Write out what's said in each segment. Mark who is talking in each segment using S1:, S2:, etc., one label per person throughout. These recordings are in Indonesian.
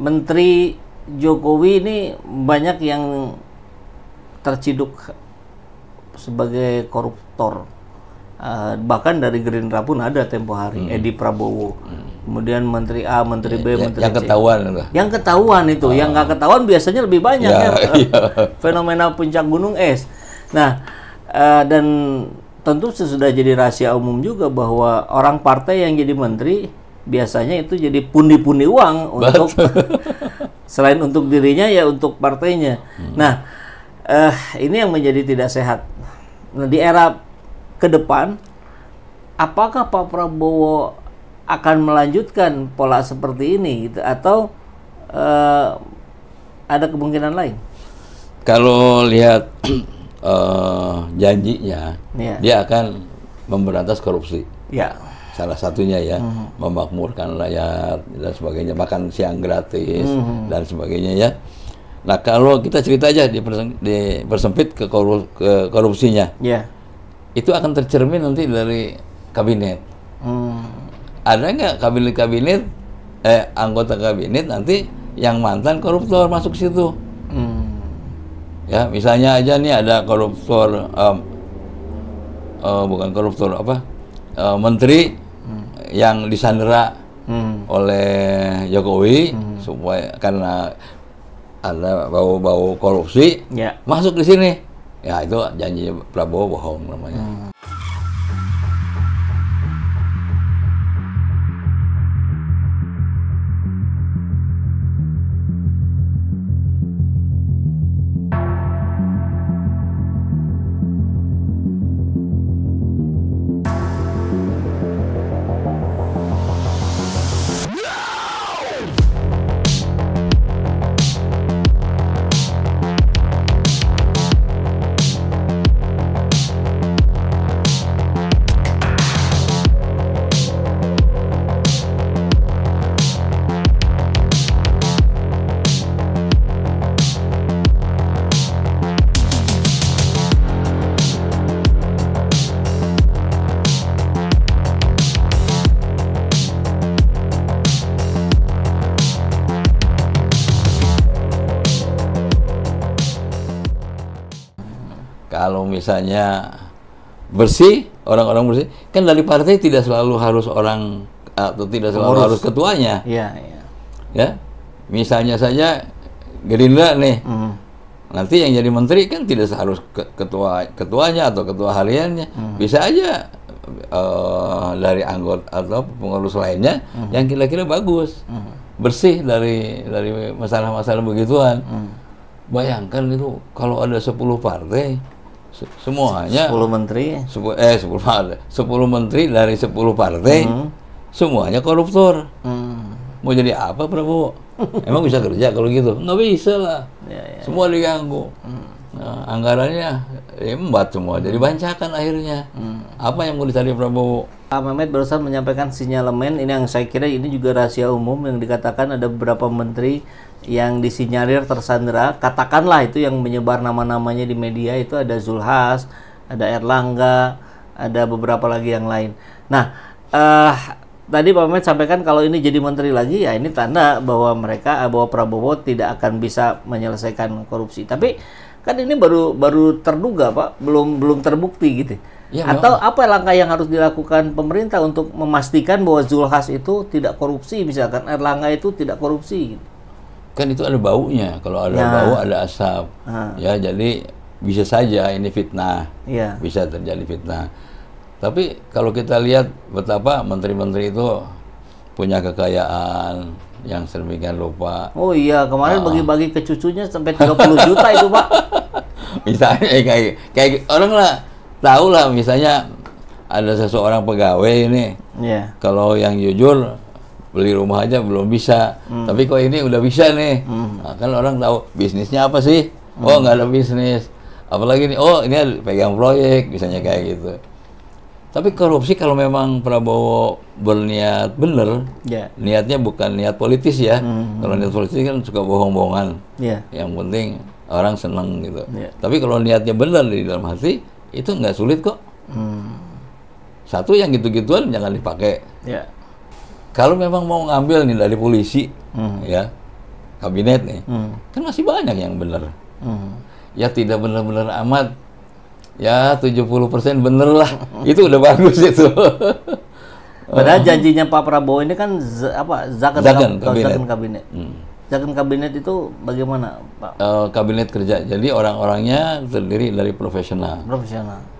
S1: Menteri Jokowi ini banyak yang terciduk sebagai koruptor. Bahkan dari Gerindra pun ada tempo hari, Edi Prabowo. Kemudian Menteri A, Menteri B, Menteri
S2: yang
S1: C.
S2: ketahuan.
S1: Yang ketahuan itu, yang nggak ketahuan biasanya lebih banyak ya. Fenomena puncak gunung es. Nah, dan tentu sudah jadi rahasia umum juga bahwa orang partai yang jadi menteri biasanya itu jadi pundi-pundi uang untuk selain untuk dirinya ya untuk partainya. Nah, ini yang menjadi tidak sehat. Nah, di era ke depan, apakah Pak Prabowo akan melanjutkan pola seperti ini gitu, atau ada kemungkinan lain?
S2: Kalau lihat janjinya,
S1: Ya.
S2: dia akan memberantas korupsi.
S1: Ya.
S2: Salah satunya ya, memakmurkan rakyat dan sebagainya, makan siang gratis dan sebagainya ya. Nah, kalau kita cerita aja dipersempit ke korupsinya.
S1: Ya.
S2: Itu akan tercermin nanti dari kabinet. Ada nggak kabinet anggota kabinet nanti yang mantan koruptor masuk situ? Ya, misalnya aja nih ada koruptor, bukan koruptor apa, menteri yang disandera oleh Jokowi supaya karena ada bau-bau korupsi, masuk di sini. Ya itu janji Prabowo bohong namanya. Kalau misalnya bersih, orang-orang bersih, kan dari partai tidak selalu harus orang atau tidak selalu harus ketuanya.
S1: Iya.
S2: Ya, misalnya saja Gerindra nih, nanti yang jadi menteri kan tidak harus ketuanya atau ketua hariannya, bisa aja dari anggota atau pengurus lainnya yang kira-kira bagus, bersih dari masalah-masalah begituan. Bayangkan itu kalau ada 10 partai. Semuanya
S1: 10 menteri
S2: 10 menteri dari 10 partai semuanya koruptor. Mau jadi apa Prabowo? Emang bisa kerja kalau gitu? Nggak bisa lah. Semua diganggu. Nah, anggarannya embat semua, jadi bancakan akhirnya. Apa yang mau dicari Prabowo?
S1: Pak Mehmet barusan menyampaikan sinyalemen, ini yang saya kira ini juga rahasia umum, yang dikatakan ada beberapa menteri yang disinyalir tersandera, katakanlah itu yang menyebar nama-namanya di media itu ada Zulhas, ada Erlangga, ada beberapa lagi yang lain. Nah, tadi Pak Mehmet sampaikan kalau ini jadi menteri lagi, ya ini tanda bahwa bahwa Prabowo tidak akan bisa menyelesaikan korupsi. Tapi kan ini baru terduga Pak, belum terbukti gitu. Ya, atau apa langkah yang harus dilakukan pemerintah untuk memastikan bahwa Zulhas itu tidak korupsi, misalkan Erlangga itu tidak korupsi gitu.
S2: Kan itu ada baunya, kalau ada bau ada asap. Ya, jadi bisa saja ini fitnah. Bisa terjadi fitnah. Tapi kalau kita lihat betapa menteri-menteri itu punya kekayaan yang sedemikian rupa.
S1: Oh iya, kemarin bagi-bagi ke cucunya sampai 30 juta itu, Pak.
S2: Misalnya kayak orang lah tahu lah, misalnya ada seseorang pegawai ini, kalau yang jujur beli rumah aja belum bisa, tapi kok ini udah bisa nih. Nah, kan orang tahu bisnisnya apa sih? Oh, nggak ada bisnis. Apalagi nih, oh ini pegang proyek, misalnya kayak gitu. Tapi korupsi kalau memang Prabowo berniat bener, niatnya bukan niat politis ya. Kalau niat politis kan suka bohong-bohongan. Yang penting orang seneng gitu. Tapi kalau niatnya bener di dalam hati, itu nggak sulit kok. Satu yang gitu-gituan jangan dipakai. Kalau memang mau ngambil nih dari polisi, ya kabinet nih, kan masih banyak yang benar. Ya tidak benar-benar amat, ya 70% bener lah, itu udah bagus itu.
S1: Padahal janjinya Pak Prabowo ini kan zakon kabinet. Zakon kabinet itu bagaimana, Pak?
S2: Kabinet kerja, jadi orang-orangnya terdiri dari profesional.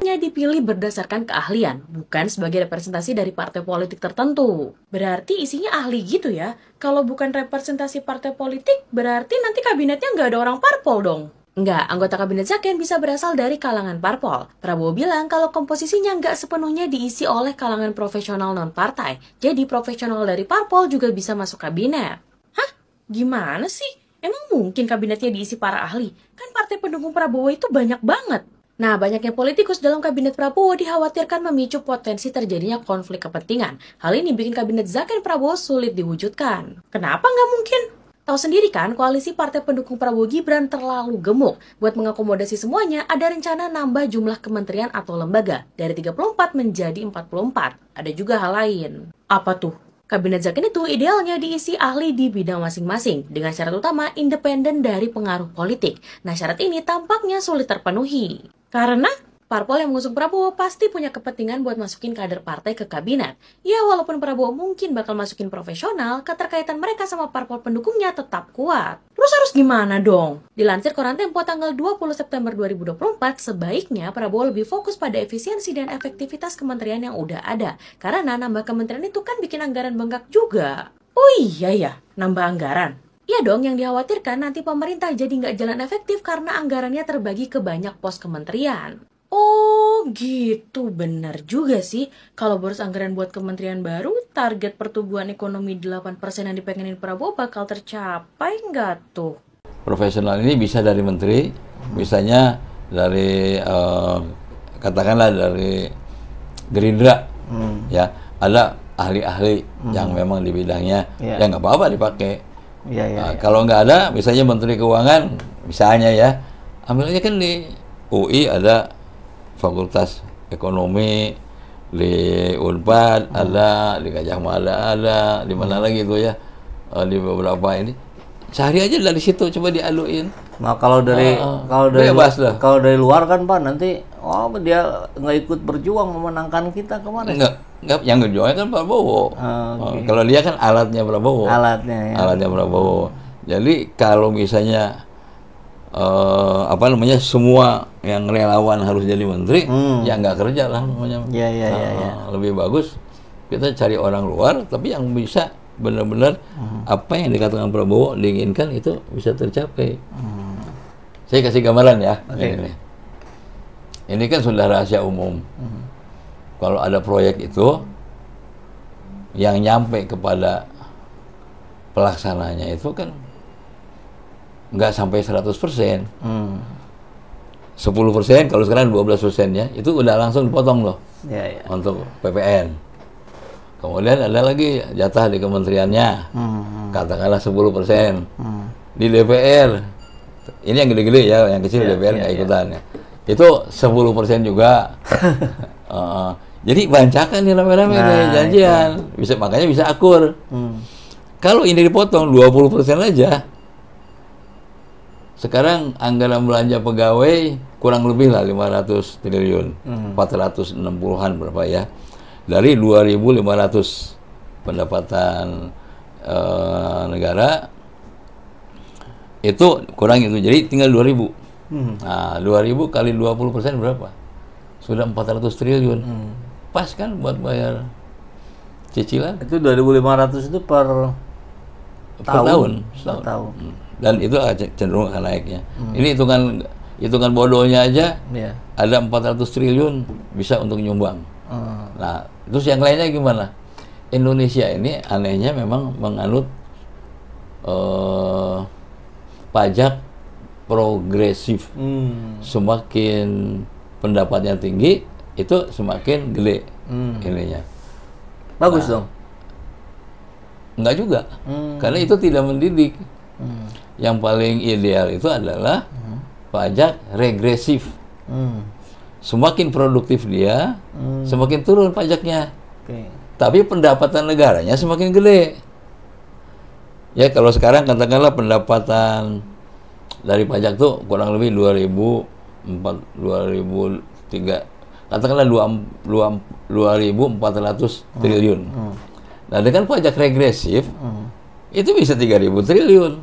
S3: Hanya dipilih berdasarkan keahlian, bukan sebagai representasi dari partai politik tertentu. Berarti isinya ahli gitu ya? Kalau bukan representasi partai politik, berarti nanti kabinetnya nggak ada orang parpol dong? Enggak, anggota kabinet Zakon bisa berasal dari kalangan parpol. Prabowo bilang kalau komposisinya nggak sepenuhnya diisi oleh kalangan profesional non-partai. Jadi profesional dari parpol juga bisa masuk kabinet. Hah? Gimana sih? Emang mungkin kabinetnya diisi para ahli? Kan partai pendukung Prabowo itu banyak banget. Nah, banyaknya politikus dalam kabinet Prabowo dikhawatirkan memicu potensi terjadinya konflik kepentingan. Hal ini bikin kabinet Zakon Prabowo sulit diwujudkan. Kenapa nggak mungkin? Tahu sendiri kan, koalisi partai pendukung Prabowo Gibran terlalu gemuk. Buat mengakomodasi semuanya, ada rencana nambah jumlah kementerian atau lembaga dari 34 menjadi 44. Ada juga hal lain. Apa tuh? Kabinet Zakon itu idealnya diisi ahli di bidang masing-masing, dengan syarat utama independen dari pengaruh politik. Nah, syarat ini tampaknya sulit terpenuhi. Karena parpol yang mengusung Prabowo pasti punya kepentingan buat masukin kader partai ke kabinet. Ya, walaupun Prabowo mungkin bakal masukin profesional, keterkaitan mereka sama parpol pendukungnya tetap kuat. Terus harus gimana dong? Dilansir Koran Tempo tanggal 20 September 2024, sebaiknya Prabowo lebih fokus pada efisiensi dan efektivitas kementerian yang udah ada. Karena nambah kementerian itu kan bikin anggaran bengkak juga. Oh iya ya, nambah anggaran. Ya dong, yang dikhawatirkan nanti pemerintah jadi nggak jalan efektif karena anggarannya terbagi ke banyak pos kementerian. Oh gitu, benar juga sih. Kalau boros anggaran buat kementerian baru, target pertumbuhan ekonomi 8% yang dipengenin Prabowo bakal tercapai nggak tuh?
S2: Profesional ini bisa dari menteri, misalnya dari katakanlah dari Gerindra, ya ada ahli-ahli yang memang di bidangnya, ya nggak apa-apa dipakai. Kalau nggak ada, misalnya Menteri Keuangan, misalnya ya, ambil aja kan di UI ada Fakultas Ekonomi, di Unpad ada, di Gajah Mada ada, di mana lagi itu ya, di beberapa ini. Cari aja dari situ, coba diaduin.
S1: Nah, kalau dari dari luar kan Pak, nanti dia nggak ikut berjuang memenangkan kita kemana?
S2: Enggak, yang berjuangnya kan Prabowo. Kalau dia kan alatnya Prabowo. Alatnya Prabowo. Jadi kalau misalnya semua yang relawan harus jadi menteri, ya nggak kerja lah namanya. Lebih bagus kita cari orang luar, tapi yang bisa benar-benar apa yang dikatakan Prabowo diinginkan itu bisa tercapai. Saya kasih gambaran ya. Ini kan sudah rahasia umum. Kalau ada proyek itu yang nyampe kepada pelaksananya itu kan nggak sampai 100%. 10%, kalau sekarang 12% ya, itu udah langsung dipotong loh untuk PPN. Kemudian ada lagi jatah di kementeriannya, katakanlah 10%. Di DPR, ini yang gede-gede ya, yang kecil DPR nggak ikutan ya. Itu 10% juga. Jadi bancakan nih rame-rame janjian, makanya bisa akur. Kalau ini dipotong 20% aja, sekarang anggaran belanja pegawai kurang lebih lah 500 triliun, 460-an berapa ya, dari 2.500 pendapatan negara, itu kurang itu, jadi tinggal 2.000. Nah, 2.000 kali 20% berapa? Sudah 400 triliun. Pas kan buat bayar cicilan?
S1: Itu 2.500 itu per tahun.
S2: Dan itu cenderung akan naiknya. Ini hitungan bodohnya aja, ada 400 triliun bisa untuk nyumbang. Nah, terus yang lainnya gimana? Indonesia ini anehnya memang menganut pajak progresif. Semakin pendapatnya tinggi, itu semakin gede ininya.
S1: Bagus dong?
S2: Enggak juga, karena itu tidak mendidik. Yang paling ideal itu adalah pajak regresif. Semakin produktif dia, semakin turun pajaknya. Tapi pendapatan negaranya semakin gede. Ya kalau sekarang katakanlah pendapatan dari pajak tuh kurang lebih 2003, katakanlah 2.400 triliun. Nah dengan pajak regresif itu bisa 3.000 triliun.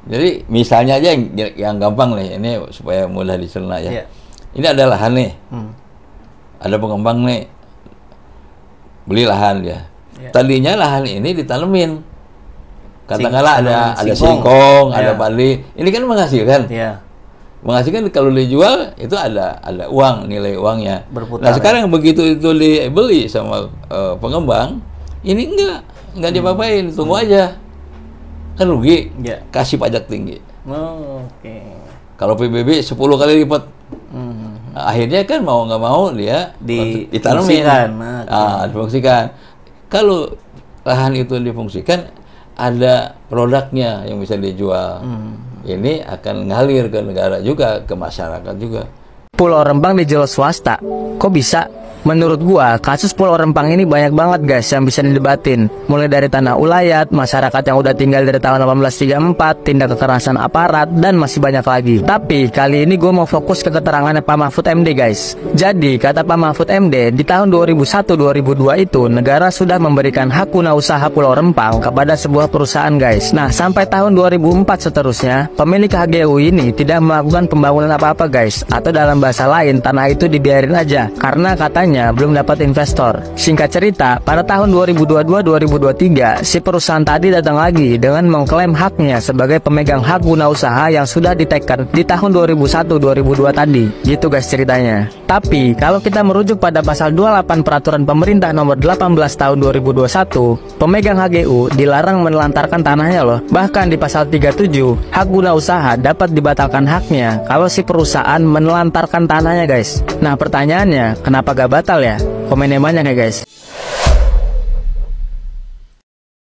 S2: Jadi misalnya aja yang gampang nih, ini supaya mudah dicerna ya. Ini ada lahan nih, ada pengembang nih, beli lahan dia. Tadinya lahan ini ditanemin, katakanlah ada singkong, ada padi. Ini kan menghasilkan. Menghasilkan kalau dijual itu ada uang, nilai uangnya. Berputar, nah sekarang begitu itu dibeli sama pengembang, ini enggak diapa-apain, tunggu aja. Kan rugi, kasih pajak tinggi. Kalau PBB 10 kali lipat. Akhirnya kan mau nggak mau dia ditanamin, difungsikan. Kalau lahan itu difungsikan, ada produknya yang bisa dijual. Ini akan ngalir ke negara juga, ke masyarakat juga.
S4: Pulau Rempang dijual swasta, kok bisa? Menurut gua, kasus Pulau Rempang ini banyak banget guys yang bisa didebatin. Mulai dari tanah ulayat, masyarakat yang udah tinggal dari tahun 1834, tindak kekerasan aparat, dan masih banyak lagi. Tapi, kali ini gua mau fokus ke keterangannya Pak Mahfud MD guys. Jadi, kata Pak Mahfud MD, di tahun 2001-2002 itu, negara sudah memberikan hak guna usaha Pulau Rempang kepada sebuah perusahaan guys. Nah, sampai tahun 2004 seterusnya, pemilik HGU ini tidak melakukan pembangunan apa-apa guys. Atau dalam bahasa lain, tanah itu dibiarin aja. Karena katanya belum dapat investor. Singkat cerita, pada tahun 2022-2023, si perusahaan tadi datang lagi dengan mengklaim haknya sebagai pemegang hak guna usaha yang sudah diteken di tahun 2001-2002 tadi. Gitu guys ceritanya. Tapi, kalau kita merujuk pada pasal 28 Peraturan Pemerintah Nomor 18 Tahun 2021, pemegang HGU dilarang menelantarkan tanahnya loh. Bahkan di pasal 37, hak guna usaha dapat dibatalkan haknya kalau si perusahaan menelantarkan tanahnya guys. Nah pertanyaannya, kenapa gak batal ya? Komennya banyak ya guys.